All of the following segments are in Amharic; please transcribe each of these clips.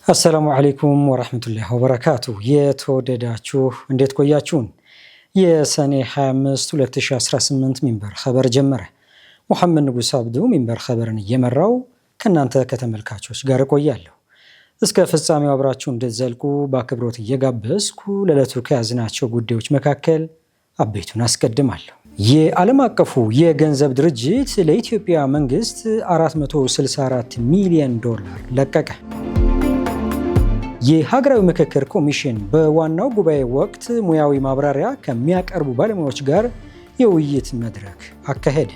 አሰላሙ አለይኩም ወራህመቱላሂ ወበረካቱ። የተወደዳችሁ እንዴት ቆያችሁን? የሰኔ 25 2018 ሚንበር ኸበር ጀመረ። ሙሐመድ ንጉስ አብዱ ሚንበር ኸበርን እየመራው ከናንተ ከተመልካቾች ጋር ቆያለሁ። እስከ ፍጻሜው አብራችሁ እንድትዘልቁ በአክብሮት እየጋበዝኩ ለዕለቱ ከያዝናቸው ጉዳዮች መካከል አበይቱን አስቀድማለሁ። የዓለም አቀፉ የገንዘብ ድርጅት ለኢትዮጵያ መንግስት 464 ሚሊዮን ዶላር ለቀቀ። የሀገራዊ ምክክር ኮሚሽን በዋናው ጉባኤ ወቅት ሙያዊ ማብራሪያ ከሚያቀርቡ ባለሙያዎች ጋር የውይይት መድረክ አካሄደ።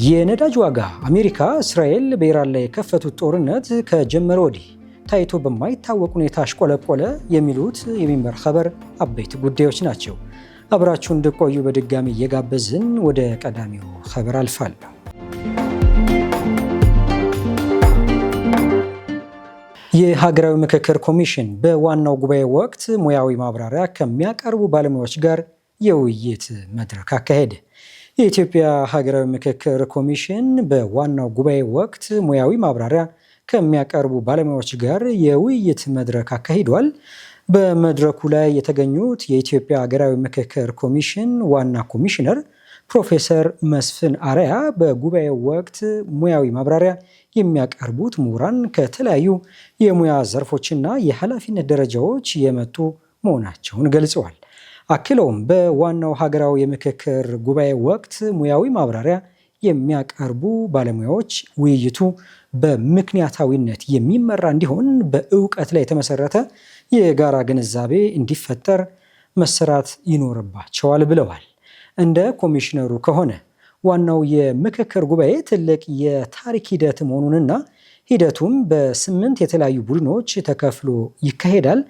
የነዳጅ ዋጋ አሜሪካ እስራኤል በኢራን ላይ የከፈቱት ጦርነት ከጀመረ ወዲህ ታይቶ በማይታወቅ ሁኔታ አሽቆለቆለ። የሚሉት የሚንበር ኸበር አበይት ጉዳዮች ናቸው። አብራችሁ እንድቆዩ በድጋሚ እየጋበዝን ወደ ቀዳሚው ኸበር አልፋለሁ። የሀገራዊ ምክክር ኮሚሽን በዋናው ጉባኤ ወቅት ሙያዊ ማብራሪያ ከሚያቀርቡ ባለሙያዎች ጋር የውይይት መድረክ አካሄደ። የኢትዮጵያ ሀገራዊ ምክክር ኮሚሽን በዋናው ጉባኤ ወቅት ሙያዊ ማብራሪያ ከሚያቀርቡ ባለሙያዎች ጋር የውይይት መድረክ አካሂዷል። በመድረኩ ላይ የተገኙት የኢትዮጵያ ሀገራዊ ምክክር ኮሚሽን ዋና ኮሚሽነር ፕሮፌሰር መስፍን አርአያ በጉባኤው ወቅት ሙያዊ ማብራሪያ የሚያቀርቡት ምሁራን ከተለያዩ የሙያ ዘርፎችና የኃላፊነት ደረጃዎች የመጡ መሆናቸውን ገልጸዋል። አክለውም በዋናው ሀገራዊ የምክክር ጉባኤ ወቅት ሙያዊ ማብራሪያ የሚያቀርቡ ባለሙያዎች ውይይቱ በምክንያታዊነት የሚመራ እንዲሆን በእውቀት ላይ የተመሰረተ የጋራ ግንዛቤ እንዲፈጠር መሰራት ይኖርባቸዋል ብለዋል። እንደ ኮሚሽነሩ ከሆነ ዋናው የምክክር ጉባኤ ትልቅ የታሪክ ሂደት መሆኑንና ሂደቱም በ8 የተለያዩ ቡድኖች ተከፍሎ ይካሄዳል።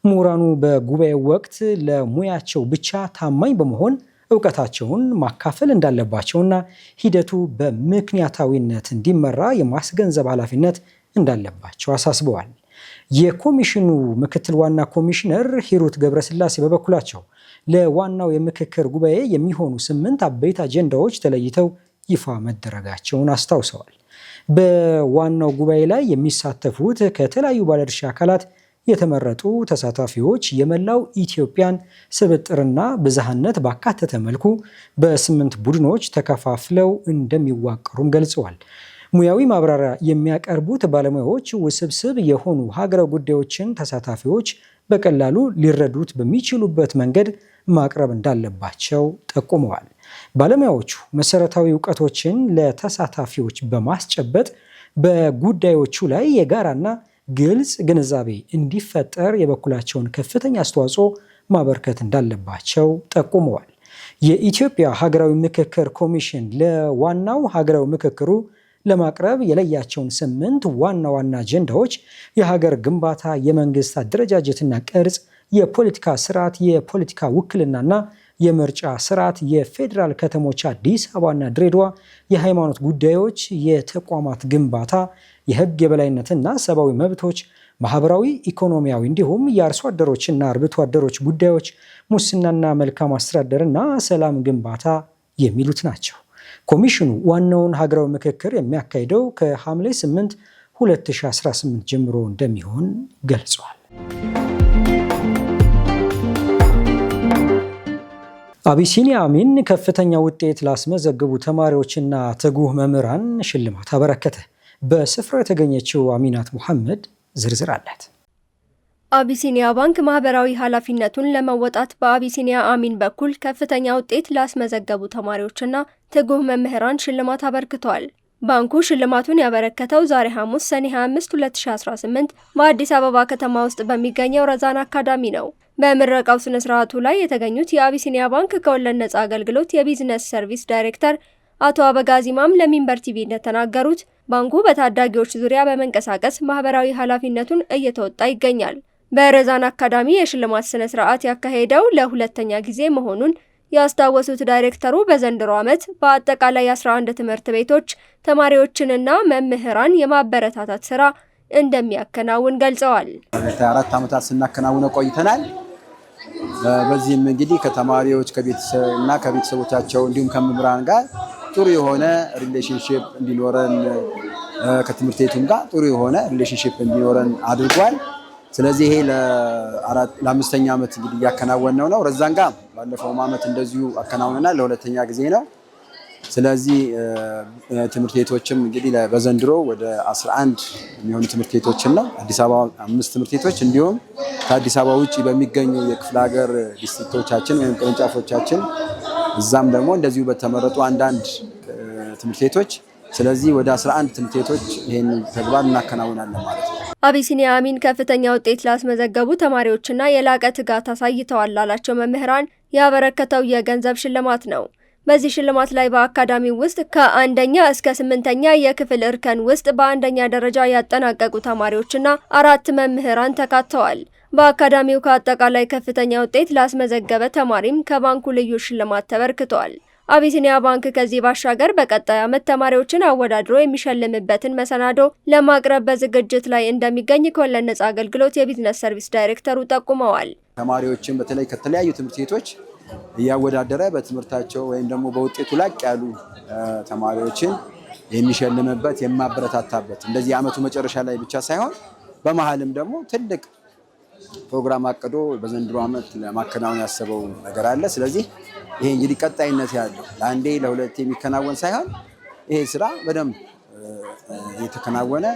ምሁራኑ በጉባኤው ወቅት ለሙያቸው ብቻ ታማኝ በመሆን እውቀታቸውን ማካፈል እንዳለባቸውና ሂደቱ በምክንያታዊነት እንዲመራ የማስገንዘብ ኃላፊነት እንዳለባቸው አሳስበዋል። የኮሚሽኑ ምክትል ዋና ኮሚሽነር ሂሩት ገብረስላሴ በበኩላቸው ለዋናው የምክክር ጉባኤ የሚሆኑ 8 አበይት አጀንዳዎች ተለይተው ይፋ መደረጋቸውን አስታውሰዋል። በዋናው ጉባኤ ላይ የሚሳተፉት ከተለያዩ ባለድርሻ አካላት የተመረጡ ተሳታፊዎች የመላው ኢትዮጵያን ስብጥርና ብዝሃነት ባካተተ መልኩ በ8 ቡድኖች ተከፋፍለው እንደሚዋቀሩም ገልጸዋል። ሙያዊ ማብራሪያ የሚያቀርቡት ባለሙያዎች ውስብስብ የሆኑ ሀገራዊ ጉዳዮችን ተሳታፊዎች በቀላሉ ሊረዱት በሚችሉበት መንገድ ማቅረብ እንዳለባቸው ጠቁመዋል። ባለሙያዎቹ መሰረታዊ እውቀቶችን ለተሳታፊዎች በማስጨበጥ በጉዳዮቹ ላይ የጋራና ግልጽ ግንዛቤ እንዲፈጠር የበኩላቸውን ከፍተኛ አስተዋጽኦ ማበርከት እንዳለባቸው ጠቁመዋል። የኢትዮጵያ ሀገራዊ ምክክር ኮሚሽን ለዋናው ሀገራዊ ምክክሩ ለማቅረብ የለያቸውን 8 ዋና ዋና አጀንዳዎች የሀገር ግንባታ፣ የመንግስት አደረጃጀትና ቅርጽ፣ የፖለቲካ ስርዓት፣ የፖለቲካ ውክልናና የምርጫ ስርዓት፣ የፌዴራል ከተሞች አዲስ አበባና ድሬዳዋ፣ የሃይማኖት ጉዳዮች፣ የተቋማት ግንባታ፣ የህግ የበላይነትና ሰብአዊ መብቶች፣ ማህበራዊ ኢኮኖሚያዊ እንዲሁም የአርሶ አደሮችና አርብቶ አደሮች ጉዳዮች፣ ሙስናና መልካም አስተዳደርና ሰላም ግንባታ የሚሉት ናቸው። ኮሚሽኑ ዋናውን ሀገራዊ ምክክር የሚያካሂደው ከሐምሌ 8 2018 ጀምሮ እንደሚሆን ገልጿል። አቢሲኒያ አሚን ከፍተኛ ውጤት ላስመዘገቡ ተማሪዎችና ትጉህ መምህራን ሽልማት አበረከተ። በስፍራው የተገኘችው አሚናት ሙሐመድ ዝርዝር አላት። አቢሲኒያ ባንክ ማህበራዊ ኃላፊነቱን ለመወጣት በአቢሲኒያ አሚን በኩል ከፍተኛ ውጤት ላስመዘገቡ ተማሪዎችና ትጉህ መምህራን ሽልማት አበርክቷል። ባንኩ ሽልማቱን ያበረከተው ዛሬ ሐሙስ ሰኔ 25 2018 በአዲስ አበባ ከተማ ውስጥ በሚገኘው ረዛን አካዳሚ ነው። በምረቃው ስነ ስርዓቱ ላይ የተገኙት የአቢሲኒያ ባንክ ከወለድ ነጻ አገልግሎት የቢዝነስ ሰርቪስ ዳይሬክተር አቶ አበጋዝ ኢማም ለሚንበር ቲቪ እንደተናገሩት ባንኩ በታዳጊዎች ዙሪያ በመንቀሳቀስ ማህበራዊ ኃላፊነቱን እየተወጣ ይገኛል። በረዛን አካዳሚ የሽልማት ስነ ስርዓት ያካሄደው ለሁለተኛ ጊዜ መሆኑን ያስታወሱት ዳይሬክተሩ በዘንድሮ ዓመት በአጠቃላይ 11 ትምህርት ቤቶች ተማሪዎችንና መምህራን የማበረታታት ስራ እንደሚያከናውን ገልጸዋል። 4 ዓመታት ስናከናውነው ቆይተናል። በዚህም እንግዲህ ከተማሪዎች ከቤተሰብና ከቤተሰቦቻቸው እንዲሁም ከመምህራን ጋር ጥሩ የሆነ ሪሌሽንሺፕ እንዲኖረን ከትምህርት ቤቱም ጋር ጥሩ የሆነ ሪሌሽንሺፕ እንዲኖረን አድርጓል። ስለዚህ ይሄ ለአምስተኛ ዓመት እንግዲህ እያከናወነው ነው። ረዛን ጋር ባለፈው ዓመት እንደዚሁ አከናውነናል፣ ለሁለተኛ ጊዜ ነው። ስለዚህ ትምህርት ቤቶችም እንግዲህ በዘንድሮ ወደ 11 የሚሆኑ ትምህርት ቤቶችን ነው አዲስ አበባ 5 ትምህርት ቤቶች እንዲሁም ከአዲስ አበባ ውጪ በሚገኙ የክፍለ ሀገር ዲስትሪክቶቻችን ወይም ቅርንጫፎቻችን እዛም ደግሞ እንደዚሁ በተመረጡ አንዳንድ ትምህርት ቤቶች ስለዚህ ወደ 11 ትምህርት ቤቶች ይሄን ተግባር እናከናውናለን ማለት ነው። አቢሲኒያ አሚን ከፍተኛ ውጤት ላስመዘገቡ ተማሪዎችና የላቀ ትጋት አሳይተዋል ላላቸው መምህራን ያበረከተው የገንዘብ ሽልማት ነው። በዚህ ሽልማት ላይ በአካዳሚው ውስጥ ከአንደኛ እስከ 8ኛ የክፍል እርከን ውስጥ በአንደኛ ደረጃ ያጠናቀቁ ተማሪዎችና 4 መምህራን ተካተዋል። በአካዳሚው ከአጠቃላይ ከፍተኛ ውጤት ላስመዘገበ ተማሪም ከባንኩ ልዩ ሽልማት ተበርክቷል። አቢሲኒያ ባንክ ከዚህ ባሻገር በቀጣይ ዓመት ተማሪዎችን አወዳድሮ የሚሸልምበትን መሰናዶ ለማቅረብ በዝግጅት ላይ እንደሚገኝ ከወለድ ነጻ አገልግሎት የቢዝነስ ሰርቪስ ዳይሬክተሩ ጠቁመዋል። ተማሪዎችን በተለይ ከተለያዩ ትምህርት ቤቶች እያወዳደረ በትምህርታቸው ወይም ደግሞ በውጤቱ ላቅ ያሉ ተማሪዎችን የሚሸልምበት የማበረታታበት እንደዚህ ዓመቱ መጨረሻ ላይ ብቻ ሳይሆን በመሃልም ደግሞ ትልቅ ፕሮግራም አቅዶ በዘንድሮ ዓመት ለማከናወን ያሰበው ነገር አለ። ስለዚህ ይሄ እንግዲህ ቀጣይነት ያለው ለአንዴ ለሁለቴ የሚከናወን ሳይሆን ይሄ ስራ በደንብ የተከናወነ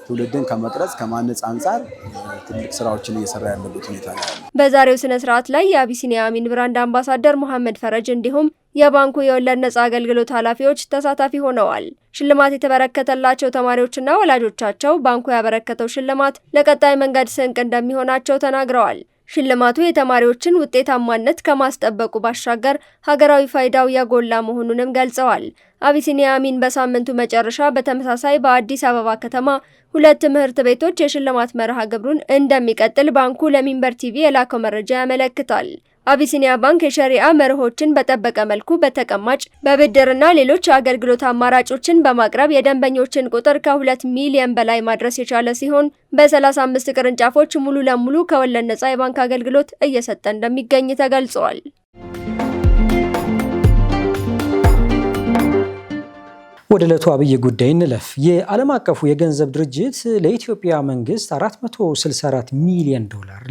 ትውልድን ከመቅረጽ ከማነጽ አንጻር ትልቅ ስራዎችን እየሰራ ያለበት ሁኔታ ነው ያለው። በዛሬው ስነ ስርዓት ላይ የአቢሲኒያ አሚን ብራንድ አምባሳደር መሐመድ ፈረጅ እንዲሁም የባንኩ የወለድ ነጻ አገልግሎት ኃላፊዎች ተሳታፊ ሆነዋል። ሽልማት የተበረከተላቸው ተማሪዎችና ወላጆቻቸው ባንኩ ያበረከተው ሽልማት ለቀጣይ መንገድ ስንቅ እንደሚሆናቸው ተናግረዋል። ሽልማቱ የተማሪዎችን ውጤታማነት ከማስጠበቁ ባሻገር ሀገራዊ ፋይዳው የጎላ መሆኑንም ገልጸዋል። አቢሲኒያ አሚን በሳምንቱ መጨረሻ በተመሳሳይ በአዲስ አበባ ከተማ 2 ትምህርት ቤቶች የሽልማት መርሃ ግብሩን እንደሚቀጥል ባንኩ ለሚንበር ቲቪ የላከው መረጃ ያመለክታል። አቢሲኒያ ባንክ የሸሪዓ መርሆችን በጠበቀ መልኩ በተቀማጭ በብድርና ሌሎች አገልግሎት አማራጮችን በማቅረብ የደንበኞችን ቁጥር ከ2 ሚሊዮን በላይ ማድረስ የቻለ ሲሆን በ35 ቅርንጫፎች ሙሉ ለሙሉ ከወለድ ነጻ የባንክ አገልግሎት እየሰጠ እንደሚገኝ ተገልጿል። ወደ ዕለቱ አብይ ጉዳይ እንለፍ። የዓለም አቀፉ የገንዘብ ድርጅት ለኢትዮጵያ መንግስት $464 ሚሊዮን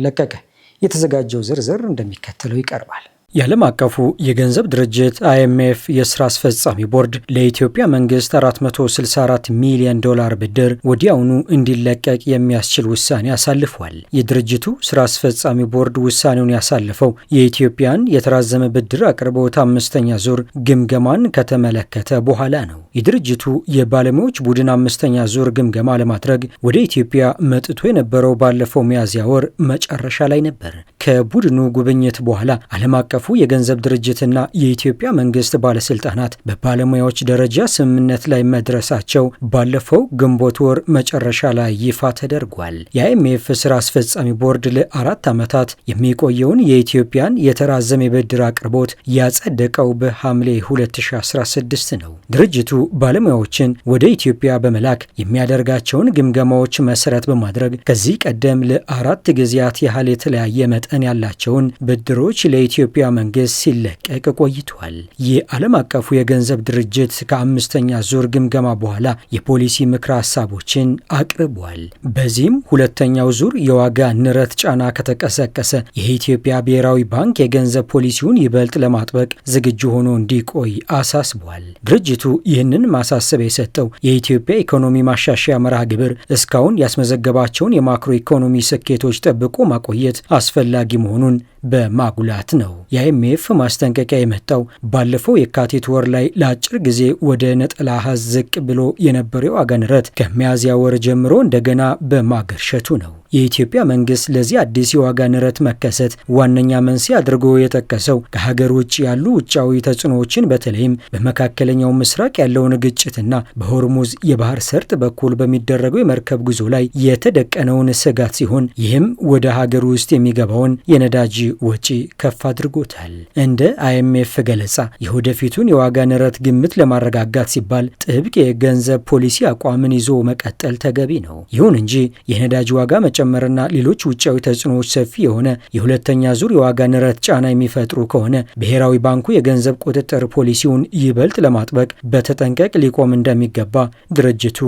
ለቀቀ። የተዘጋጀው ዝርዝር እንደሚከተለው ይቀርባል። የዓለም አቀፉ የገንዘብ ድርጅት IMF የስራ አስፈጻሚ ቦርድ ለኢትዮጵያ መንግስት $464 ሚሊዮን ብድር ወዲያውኑ እንዲለቀቅ የሚያስችል ውሳኔ አሳልፏል። የድርጅቱ ስራ አስፈጻሚ ቦርድ ውሳኔውን ያሳለፈው የኢትዮጵያን የተራዘመ ብድር አቅርቦት 5ኛ ዙር ግምገማን ከተመለከተ በኋላ ነው። የድርጅቱ የባለሙያዎች ቡድን 5ኛ ዙር ግምገማ ለማድረግ ወደ ኢትዮጵያ መጥቶ የነበረው ባለፈው ሚያዝያ ወር መጨረሻ ላይ ነበር። ከቡድኑ ጉብኝት በኋላ ዓለም አቀፉ የገንዘብ ድርጅትና የኢትዮጵያ መንግስት ባለስልጣናት በባለሙያዎች ደረጃ ስምምነት ላይ መድረሳቸው ባለፈው ግንቦት ወር መጨረሻ ላይ ይፋ ተደርጓል። የIMF ስራ አስፈጻሚ ቦርድ ለ4 ዓመታት የሚቆየውን የኢትዮጵያን የተራዘመ የብድር አቅርቦት ያጸደቀው በሐምሌ 2016 ነው። ድርጅቱ ባለሙያዎችን ወደ ኢትዮጵያ በመላክ የሚያደርጋቸውን ግምገማዎች መሰረት በማድረግ ከዚህ ቀደም ለ4 ጊዜያት ያህል የተለያየ መጠን ያላቸውን ብድሮች ለኢትዮጵያ መንግስት ሲለቀቅ ቆይቷል። የዓለም አቀፉ የገንዘብ ድርጅት ከ5ኛ ዙር ግምገማ በኋላ የፖሊሲ ምክረ ሀሳቦችን አቅርቧል። በዚህም ሁለተኛው ዙር የዋጋ ንረት ጫና ከተቀሰቀሰ የኢትዮጵያ ብሔራዊ ባንክ የገንዘብ ፖሊሲውን ይበልጥ ለማጥበቅ ዝግጁ ሆኖ እንዲቆይ አሳስቧል። ድርጅቱ ይህንን ማሳሰቢያ የሰጠው የኢትዮጵያ ኢኮኖሚ ማሻሻያ መርሃ ግብር እስካሁን ያስመዘገባቸውን የማክሮ ኢኮኖሚ ስኬቶች ጠብቆ ማቆየት አስፈላጊ መሆኑን በማጉላት ነው። የIMF ማስጠንቀቂያ የመጣው ባለፈው የካቲት ወር ላይ ለአጭር ጊዜ ወደ ነጠላ አሃዝ ዝቅ ብሎ የነበረው የዋጋ ንረት ከሚያዝያ ወር ጀምሮ እንደገና በማገርሸቱ ነው። የኢትዮጵያ መንግስት ለዚህ አዲስ የዋጋ ንረት መከሰት ዋነኛ መንስኤ አድርጎ የጠቀሰው ከሀገር ውጭ ያሉ ውጫዊ ተጽዕኖዎችን በተለይም በመካከለኛው ምስራቅ ያለውን ግጭትና በሆርሙዝ የባህር ሰርጥ በኩል በሚደረገው የመርከብ ጉዞ ላይ የተደቀነውን ስጋት ሲሆን ይህም ወደ ሀገር ውስጥ የሚገባውን የነዳጅ ወጪ ከፍ አድርጎታል። እንደ IMF ገለጻ የወደፊቱን የዋጋ ንረት ግምት ለማረጋጋት ሲባል ጥብቅ የገንዘብ ፖሊሲ አቋምን ይዞ መቀጠል ተገቢ ነው። ይሁን እንጂ የነዳጅ ዋጋ መጨመርና ሌሎች ውጫዊ ተጽዕኖዎች ሰፊ የሆነ የሁለተኛ ዙር የዋጋ ንረት ጫና የሚፈጥሩ ከሆነ ብሔራዊ ባንኩ የገንዘብ ቁጥጥር ፖሊሲውን ይበልጥ ለማጥበቅ በተጠንቀቅ ሊቆም እንደሚገባ ድርጅቱ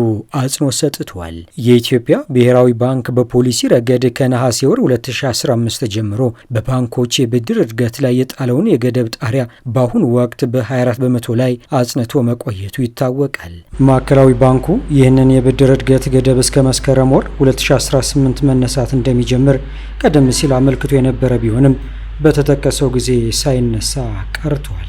አጽንኦት ሰጥቷል። የኢትዮጵያ ብሔራዊ ባንክ በፖሊሲ ረገድ ከነሐሴ ወር 2015 ጀምሮ በባንኮች የብድር እድገት ላይ የጣለውን የገደብ ጣሪያ በአሁኑ ወቅት በ24 በመቶ ላይ አጽንቶ መቆየቱ ይታወቃል። ማዕከላዊ ባንኩ ይህንን የብድር እድገት ገደብ እስከ መስከረም ወር 2018 መነሳት እንደሚጀምር ቀደም ሲል አመልክቶ የነበረ ቢሆንም በተጠቀሰው ጊዜ ሳይነሳ ቀርቷል።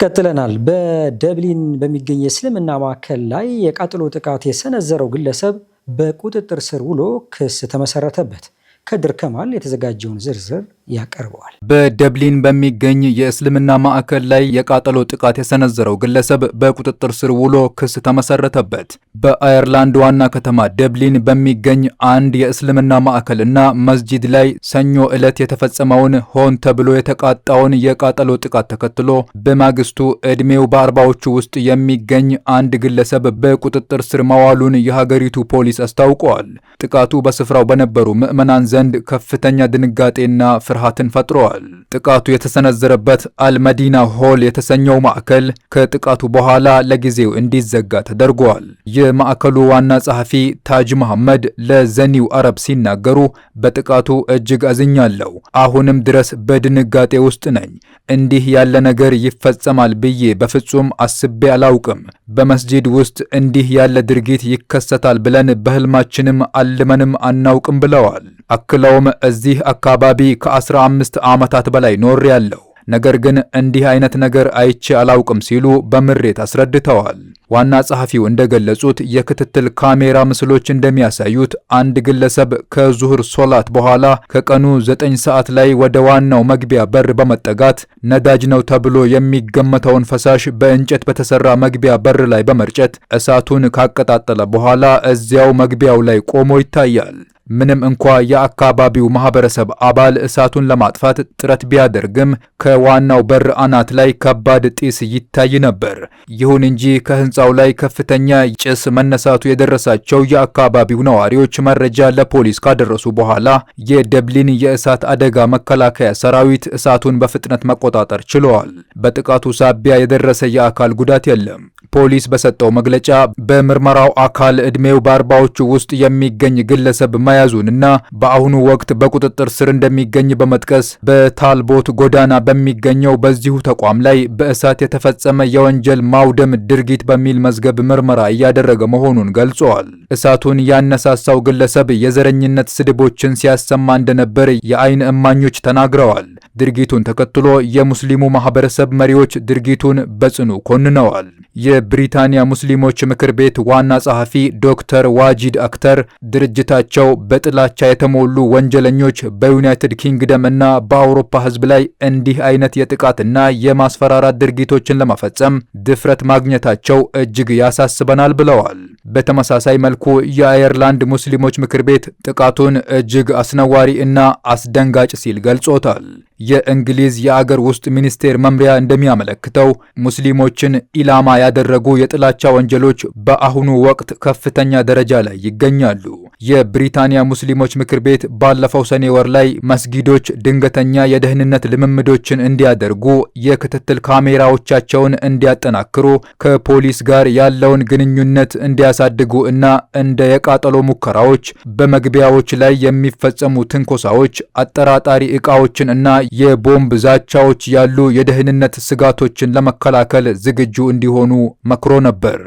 ቀጥለናል። በደብሊን በሚገኝ የእስልምና ማዕከል ላይ የቃጠሎ ጥቃት የሰነዘረው ግለሰብ በቁጥጥር ስር ውሎ ክስ ተመሰረተበት። ከድር ከማል የተዘጋጀውን ዝርዝር ያቀርበዋል። በደብሊን በሚገኝ የእስልምና ማዕከል ላይ የቃጠሎ ጥቃት የሰነዘረው ግለሰብ በቁጥጥር ስር ውሎ ክስ ተመሰረተበት። በአየርላንድ ዋና ከተማ ደብሊን በሚገኝ አንድ የእስልምና ማዕከል እና መስጂድ ላይ ሰኞ ዕለት የተፈጸመውን ሆን ተብሎ የተቃጣውን የቃጠሎ ጥቃት ተከትሎ በማግስቱ ዕድሜው በአርባዎቹ ውስጥ የሚገኝ አንድ ግለሰብ በቁጥጥር ስር መዋሉን የሀገሪቱ ፖሊስ አስታውቀዋል። ጥቃቱ በስፍራው በነበሩ ምዕመናን ዘንድ ከፍተኛ ድንጋጤና ፍርሃትን ፈጥረዋል። ጥቃቱ የተሰነዘረበት አልመዲና ሆል የተሰኘው ማዕከል ከጥቃቱ በኋላ ለጊዜው እንዲዘጋ ተደርጓል። የማዕከሉ ዋና ጸሐፊ ታጅ መሐመድ ለዘኒው አረብ ሲናገሩ በጥቃቱ እጅግ አዝኛለሁ። አሁንም ድረስ በድንጋጤ ውስጥ ነኝ። እንዲህ ያለ ነገር ይፈጸማል ብዬ በፍጹም አስቤ አላውቅም። በመስጂድ ውስጥ እንዲህ ያለ ድርጊት ይከሰታል ብለን በህልማችንም አልመንም አናውቅም ብለዋል። አክለውም እዚህ አካባቢ ከ15 ዓመታት በላይ ኖሬያለሁ፣ ነገር ግን እንዲህ አይነት ነገር አይቼ አላውቅም ሲሉ በምሬት አስረድተዋል። ዋና ጸሐፊው እንደገለጹት የክትትል ካሜራ ምስሎች እንደሚያሳዩት አንድ ግለሰብ ከዙህር ሶላት በኋላ ከቀኑ 9 ሰዓት ላይ ወደ ዋናው መግቢያ በር በመጠጋት ነዳጅ ነው ተብሎ የሚገመተውን ፈሳሽ በእንጨት በተሰራ መግቢያ በር ላይ በመርጨት እሳቱን ካቀጣጠለ በኋላ እዚያው መግቢያው ላይ ቆሞ ይታያል። ምንም እንኳ የአካባቢው ማህበረሰብ አባል እሳቱን ለማጥፋት ጥረት ቢያደርግም ከዋናው በር አናት ላይ ከባድ ጢስ ይታይ ነበር። ይሁን እንጂ ከህንፃው ላይ ከፍተኛ ጭስ መነሳቱ የደረሳቸው የአካባቢው ነዋሪዎች መረጃ ለፖሊስ ካደረሱ በኋላ የደብሊን የእሳት አደጋ መከላከያ ሰራዊት እሳቱን በፍጥነት መቆጣጠር ችለዋል። በጥቃቱ ሳቢያ የደረሰ የአካል ጉዳት የለም። ፖሊስ በሰጠው መግለጫ በምርመራው አካል ዕድሜው በአርባዎቹ ውስጥ የሚገኝ ግለሰብ መያዙንና በአሁኑ ወቅት በቁጥጥር ስር እንደሚገኝ በመጥቀስ በታልቦት ጎዳና በሚገኘው በዚሁ ተቋም ላይ በእሳት የተፈጸመ የወንጀል ማውደም ድርጊት በሚል መዝገብ ምርመራ እያደረገ መሆኑን ገልጸዋል። እሳቱን ያነሳሳው ግለሰብ የዘረኝነት ስድቦችን ሲያሰማ እንደነበር የአይን እማኞች ተናግረዋል። ድርጊቱን ተከትሎ የሙስሊሙ ማህበረሰብ መሪዎች ድርጊቱን በጽኑ ኮንነዋል። የብሪታንያ ሙስሊሞች ምክር ቤት ዋና ጸሐፊ ዶክተር ዋጂድ አክተር ድርጅታቸው በጥላቻ የተሞሉ ወንጀለኞች በዩናይትድ ኪንግደም እና በአውሮፓ ሕዝብ ላይ እንዲህ አይነት የጥቃትና የማስፈራራት ድርጊቶችን ለመፈጸም ድፍረት ማግኘታቸው እጅግ ያሳስበናል ብለዋል። በተመሳሳይ መልኩ የአየርላንድ ሙስሊሞች ምክር ቤት ጥቃቱን እጅግ አስነዋሪ እና አስደንጋጭ ሲል ገልጾታል። የእንግሊዝ የአገር ውስጥ ሚኒስቴር መምሪያ እንደሚያመለክተው ሙስሊሞችን ኢላማ ያደረጉ የጥላቻ ወንጀሎች በአሁኑ ወቅት ከፍተኛ ደረጃ ላይ ይገኛሉ። የብሪታንያ ሙስሊሞች ምክር ቤት ባለፈው ሰኔ ወር ላይ መስጊዶች ድንገተኛ የደህንነት ልምምዶችን እንዲያደርጉ፣ የክትትል ካሜራዎቻቸውን እንዲያጠናክሩ፣ ከፖሊስ ጋር ያለውን ግንኙነት እንዲያሳድጉ እና እንደ የቃጠሎ ሙከራዎች፣ በመግቢያዎች ላይ የሚፈጸሙ ትንኮሳዎች፣ አጠራጣሪ ዕቃዎችን እና የቦምብ ዛቻዎች ያሉ የደህንነት ስጋቶችን ለመከላከል ዝግጁ እንዲሆኑ መክሮ ነበር።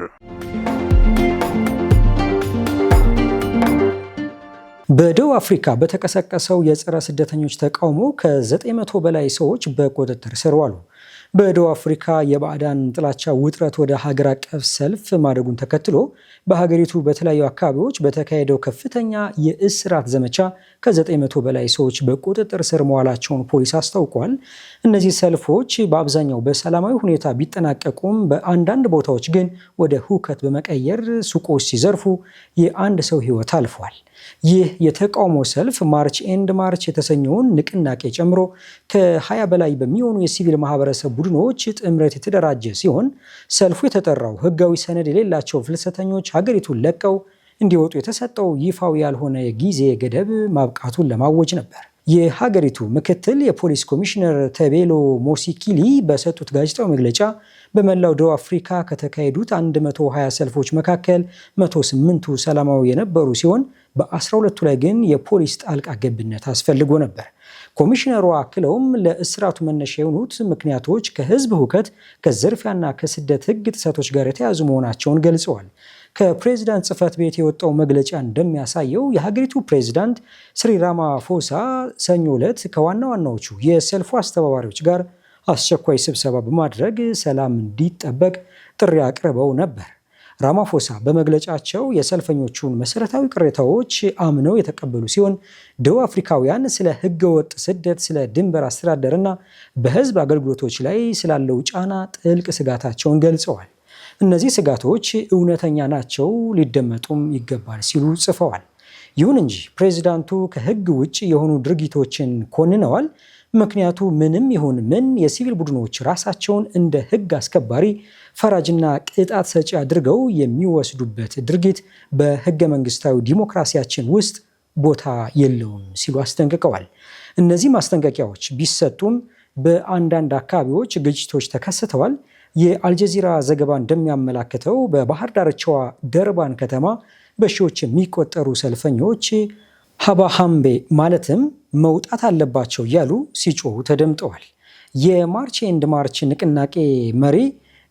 በደቡብ አፍሪካ በተቀሰቀሰው የጸረ ስደተኞች ተቃውሞ ከ900 በላይ ሰዎች በቁጥጥር ስር ዋሉ። በደቡብ አፍሪካ የባዕዳን ጥላቻ ውጥረት ወደ ሀገር አቀፍ ሰልፍ ማደጉን ተከትሎ በሀገሪቱ በተለያዩ አካባቢዎች በተካሄደው ከፍተኛ የእስራት ዘመቻ ከ900 በላይ ሰዎች በቁጥጥር ስር መዋላቸውን ፖሊስ አስታውቋል። እነዚህ ሰልፎች በአብዛኛው በሰላማዊ ሁኔታ ቢጠናቀቁም በአንዳንድ ቦታዎች ግን ወደ ሁከት በመቀየር ሱቆች ሲዘርፉ የአንድ ሰው ሕይወት አልፏል። ይህ የተቃውሞ ሰልፍ ማርች ኤንድ ማርች የተሰኘውን ንቅናቄ ጨምሮ ከ20 በላይ በሚሆኑ የሲቪል ማህበረሰብ የግለሰብ ቡድኖች ጥምረት የተደራጀ ሲሆን ሰልፉ የተጠራው ህጋዊ ሰነድ የሌላቸው ፍልሰተኞች ሀገሪቱን ለቀው እንዲወጡ የተሰጠው ይፋዊ ያልሆነ የጊዜ ገደብ ማብቃቱን ለማወጅ ነበር። የሀገሪቱ ምክትል የፖሊስ ኮሚሽነር ተቤሎ ሞሲኪሊ በሰጡት ጋዜጣዊ መግለጫ በመላው ደቡብ አፍሪካ ከተካሄዱት 120 ሰልፎች መካከል 108ቱ ሰላማዊ የነበሩ ሲሆን በ12ቱ ላይ ግን የፖሊስ ጣልቃ ገብነት አስፈልጎ ነበር። ኮሚሽነሩ አክለውም ለእስራቱ መነሻ የሆኑት ምክንያቶች ከህዝብ ሁከት፣ ከዝርፊያና ከስደት ህግ ጥሰቶች ጋር የተያዙ መሆናቸውን ገልጸዋል። ከፕሬዝዳንት ጽህፈት ቤት የወጣው መግለጫ እንደሚያሳየው የሀገሪቱ ፕሬዝዳንት ሲሪል ራማፎሳ ሰኞ ዕለት ከዋና ዋናዎቹ የሰልፉ አስተባባሪዎች ጋር አስቸኳይ ስብሰባ በማድረግ ሰላም እንዲጠበቅ ጥሪ አቅርበው ነበር። ራማፎሳ በመግለጫቸው የሰልፈኞቹን መሰረታዊ ቅሬታዎች አምነው የተቀበሉ ሲሆን ደቡብ አፍሪካውያን ስለ ህገወጥ ስደት፣ ስለ ድንበር አስተዳደርና በህዝብ አገልግሎቶች ላይ ስላለው ጫና ጥልቅ ስጋታቸውን ገልጸዋል። እነዚህ ስጋቶች እውነተኛ ናቸው፣ ሊደመጡም ይገባል ሲሉ ጽፈዋል። ይሁን እንጂ ፕሬዝዳንቱ ከህግ ውጭ የሆኑ ድርጊቶችን ኮንነዋል። ምክንያቱ ምንም ይሁን ምን የሲቪል ቡድኖች ራሳቸውን እንደ ህግ አስከባሪ፣ ፈራጅና ቅጣት ሰጪ አድርገው የሚወስዱበት ድርጊት በህገ መንግስታዊ ዲሞክራሲያችን ውስጥ ቦታ የለውም ሲሉ አስጠንቅቀዋል። እነዚህ ማስጠንቀቂያዎች ቢሰጡም በአንዳንድ አካባቢዎች ግጭቶች ተከስተዋል። የአልጀዚራ ዘገባ እንደሚያመላክተው በባህር ዳርቻዋ ደርባን ከተማ በሺዎች የሚቆጠሩ ሰልፈኞች ሀባሃምቤ ማለትም መውጣት አለባቸው እያሉ ሲጮሁ ተደምጠዋል። የማርች ኤንድ ማርች ንቅናቄ መሪ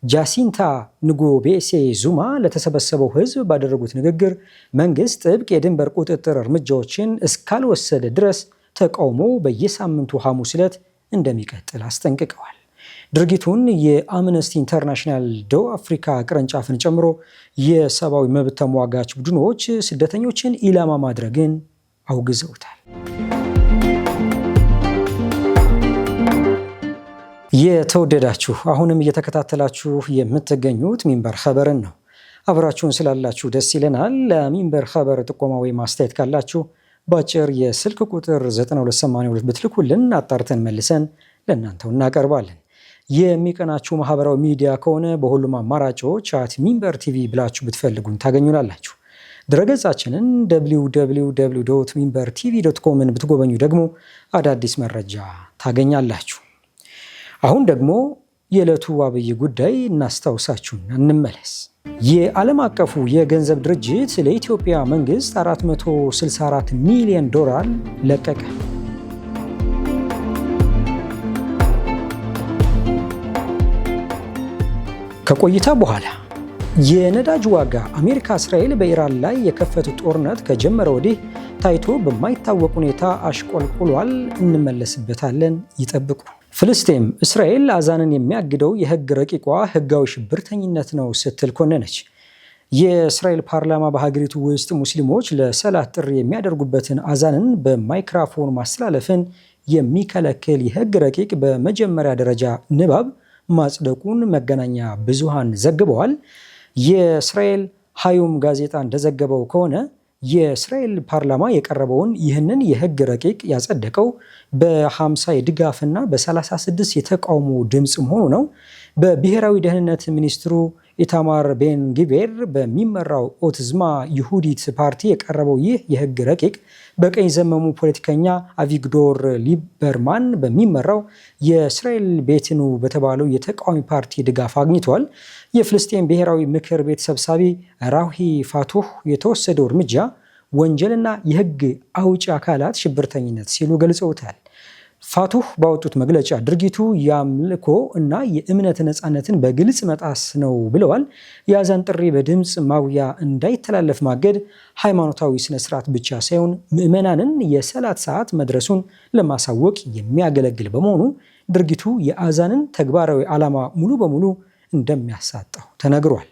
ጃሲንታ ንጎቤሴ ዙማ ለተሰበሰበው ህዝብ ባደረጉት ንግግር መንግስት ጥብቅ የድንበር ቁጥጥር እርምጃዎችን እስካልወሰደ ድረስ ተቃውሞ በየሳምንቱ ሐሙስ ዕለት እንደሚቀጥል አስጠንቅቀዋል። ድርጊቱን የአምነስቲ ኢንተርናሽናል ደቡብ አፍሪካ ቅርንጫፍን ጨምሮ የሰብአዊ መብት ተሟጋች ቡድኖች ስደተኞችን ኢላማ ማድረግን አውግዘውታል። የተወደዳችሁ አሁንም እየተከታተላችሁ የምትገኙት ሚንበር ኸበርን ነው። አብራችሁን ስላላችሁ ደስ ይለናል። ለሚንበር ኸበር ጥቆማ ወይም አስተያየት ካላችሁ በአጭር የስልክ ቁጥር 9282 ብትልኩልን አጣርተን መልሰን ለእናንተው እናቀርባለን። የሚቀናችሁ ማህበራዊ ሚዲያ ከሆነ በሁሉም አማራጮች @ሚንበር ቲቪ ብላችሁ ብትፈልጉን ታገኙናላችሁ። ድረገጻችንን www.minbertv.com ብትጎበኙ ደግሞ አዳዲስ መረጃ ታገኛላችሁ። አሁን ደግሞ የዕለቱ አብይ ጉዳይ እናስታውሳችሁና እንመለስ። የዓለም አቀፉ የገንዘብ ድርጅት ለኢትዮጵያ መንግስት $464 ሚሊዮን ለቀቀ። ከቆይታ በኋላ የነዳጅ ዋጋ አሜሪካ እስራኤል በኢራን ላይ የከፈቱት ጦርነት ከጀመረ ወዲህ ታይቶ በማይታወቅ ሁኔታ አሽቆልቁሏል። እንመለስበታለን፣ ይጠብቁ። ፍልስጤም እስራኤል አዛንን የሚያግደው የህግ ረቂቋ ህጋዊ ሽብርተኝነት ነው ስትል ኮነነች። የእስራኤል ፓርላማ በሀገሪቱ ውስጥ ሙስሊሞች ለሰላት ጥሪ የሚያደርጉበትን አዛንን በማይክሮፎን ማስተላለፍን የሚከለክል የህግ ረቂቅ በመጀመሪያ ደረጃ ንባብ ማጽደቁን መገናኛ ብዙሃን ዘግበዋል። የእስራኤል ሀዩም ጋዜጣ እንደዘገበው ከሆነ የእስራኤል ፓርላማ የቀረበውን ይህንን የህግ ረቂቅ ያጸደቀው በ50 የድጋፍና በ36 የተቃውሞ ድምፅ መሆኑ ነው። በብሔራዊ ደህንነት ሚኒስትሩ ኢታማር ቤን ጊቬር በሚመራው ኦትዝማ ይሁዲት ፓርቲ የቀረበው ይህ የህግ ረቂቅ በቀኝ ዘመሙ ፖለቲከኛ አቪግዶር ሊበርማን በሚመራው የእስራኤል ቤትኑ በተባለው የተቃዋሚ ፓርቲ ድጋፍ አግኝቷል። የፍልስጤም ብሔራዊ ምክር ቤት ሰብሳቢ ራውሂ ፋቱህ የተወሰደው እርምጃ ወንጀልና የህግ አውጪ አካላት ሽብርተኝነት ሲሉ ገልጸውታል። ፋቱህ ባወጡት መግለጫ ድርጊቱ የአምልኮ እና የእምነት ነፃነትን በግልጽ መጣስ ነው ብለዋል። የአዛን ጥሪ በድምፅ ማጉያ እንዳይተላለፍ ማገድ ሃይማኖታዊ ስነስርዓት ብቻ ሳይሆን ምዕመናንን የሰላት ሰዓት መድረሱን ለማሳወቅ የሚያገለግል በመሆኑ ድርጊቱ የአዛንን ተግባራዊ ዓላማ ሙሉ በሙሉ እንደሚያሳጣው ተነግሯል።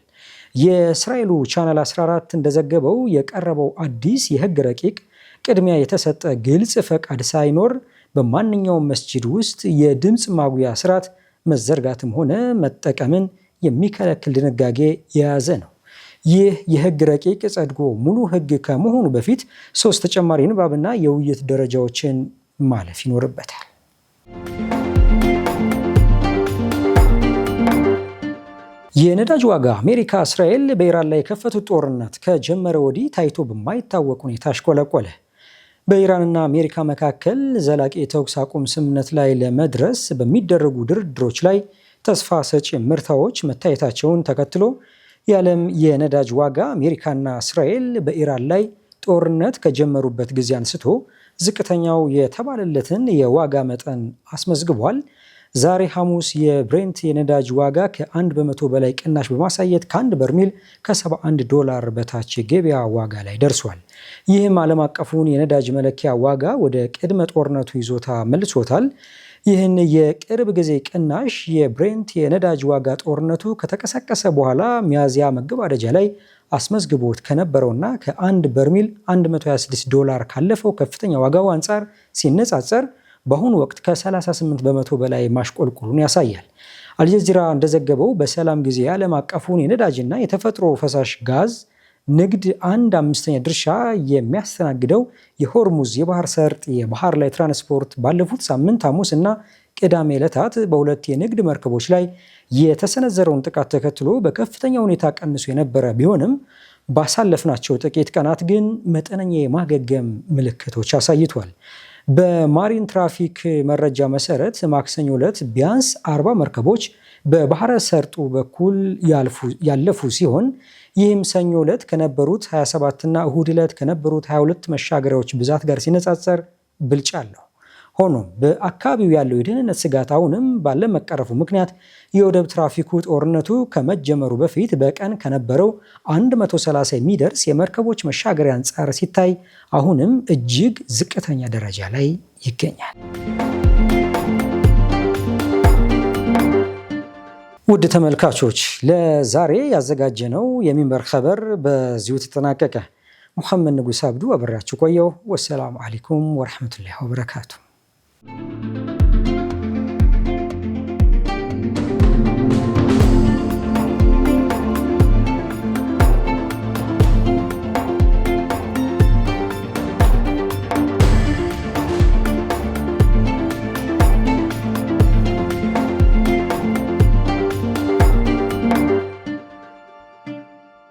የእስራኤሉ ቻናል 14 እንደዘገበው የቀረበው አዲስ የህግ ረቂቅ ቅድሚያ የተሰጠ ግልጽ ፈቃድ ሳይኖር በማንኛውም መስጂድ ውስጥ የድምፅ ማጉያ ስርዓት መዘርጋትም ሆነ መጠቀምን የሚከለክል ድንጋጌ የያዘ ነው። ይህ የህግ ረቂቅ ጸድቆ ሙሉ ህግ ከመሆኑ በፊት 3 ተጨማሪ ንባብና የውይይት ደረጃዎችን ማለፍ ይኖርበታል። የነዳጅ ዋጋ አሜሪካ እስራኤል በኢራን ላይ የከፈቱት ጦርነት ከጀመረ ወዲህ ታይቶ በማይታወቅ ሁኔታ አሽቆለቆለ። በኢራንና አሜሪካ መካከል ዘላቂ የተኩስ አቁም ስምምነት ላይ ለመድረስ በሚደረጉ ድርድሮች ላይ ተስፋ ሰጪ ምርታዎች መታየታቸውን ተከትሎ የዓለም የነዳጅ ዋጋ አሜሪካና እስራኤል በኢራን ላይ ጦርነት ከጀመሩበት ጊዜ አንስቶ ዝቅተኛው የተባለለትን የዋጋ መጠን አስመዝግቧል። ዛሬ ሐሙስ የብሬንት የነዳጅ ዋጋ ከ1 በመቶ በላይ ቅናሽ በማሳየት ከአንድ በርሜል ከ71 በታች የገበያ ዋጋ ላይ ደርሷል። ይህም ዓለም አቀፉን የነዳጅ መለኪያ ዋጋ ወደ ቅድመ ጦርነቱ ይዞታ መልሶታል። ይህን የቅርብ ጊዜ ቅናሽ የብሬንት የነዳጅ ዋጋ ጦርነቱ ከተቀሰቀሰ በኋላ ሚያዝያ መገባደጃ ላይ አስመዝግቦት ከነበረውና ከ1 በርሜል $126 ካለፈው ከፍተኛ ዋጋው አንጻር ሲነጻጸር በአሁኑ ወቅት ከ38 በመቶ በላይ ማሽቆልቆሉን ያሳያል። አልጀዚራ እንደዘገበው በሰላም ጊዜ የዓለም አቀፉን የነዳጅና የተፈጥሮ ፈሳሽ ጋዝ ንግድ 1/5 ድርሻ የሚያስተናግደው የሆርሙዝ የባህር ሰርጥ የባህር ላይ ትራንስፖርት ባለፉት ሳምንት ሐሙስ እና ቅዳሜ ዕለታት በሁለት የንግድ መርከቦች ላይ የተሰነዘረውን ጥቃት ተከትሎ በከፍተኛ ሁኔታ ቀንሶ የነበረ ቢሆንም ባሳለፍናቸው ጥቂት ቀናት ግን መጠነኛ የማገገም ምልክቶች አሳይቷል። በማሪን ትራፊክ መረጃ መሰረት ማክሰኞ ዕለት ቢያንስ 40 መርከቦች በባህረ ሰርጡ በኩል ያለፉ ሲሆን ይህም ሰኞ ዕለት ከነበሩት 27 እና እሁድ ዕለት ከነበሩት 22 መሻገሪያዎች ብዛት ጋር ሲነጻጸር ብልጫ አለው። ሆኖም በአካባቢው ያለው የደህንነት ስጋት አሁንም ባለመቀረፉ ምክንያት የወደብ ትራፊኩ ጦርነቱ ከመጀመሩ በፊት በቀን ከነበረው 130 የሚደርስ የመርከቦች መሻገሪያ አንጻር ሲታይ አሁንም እጅግ ዝቅተኛ ደረጃ ላይ ይገኛል። ውድ ተመልካቾች ለዛሬ ያዘጋጀነው የሚንበር ኸበር በዚሁ ተጠናቀቀ። ሙሐመድ ንጉስ አብዱ አብራችሁ ቆየው። ወሰላሙ አለይኩም ወራህመቱላሂ ወበረካቱ።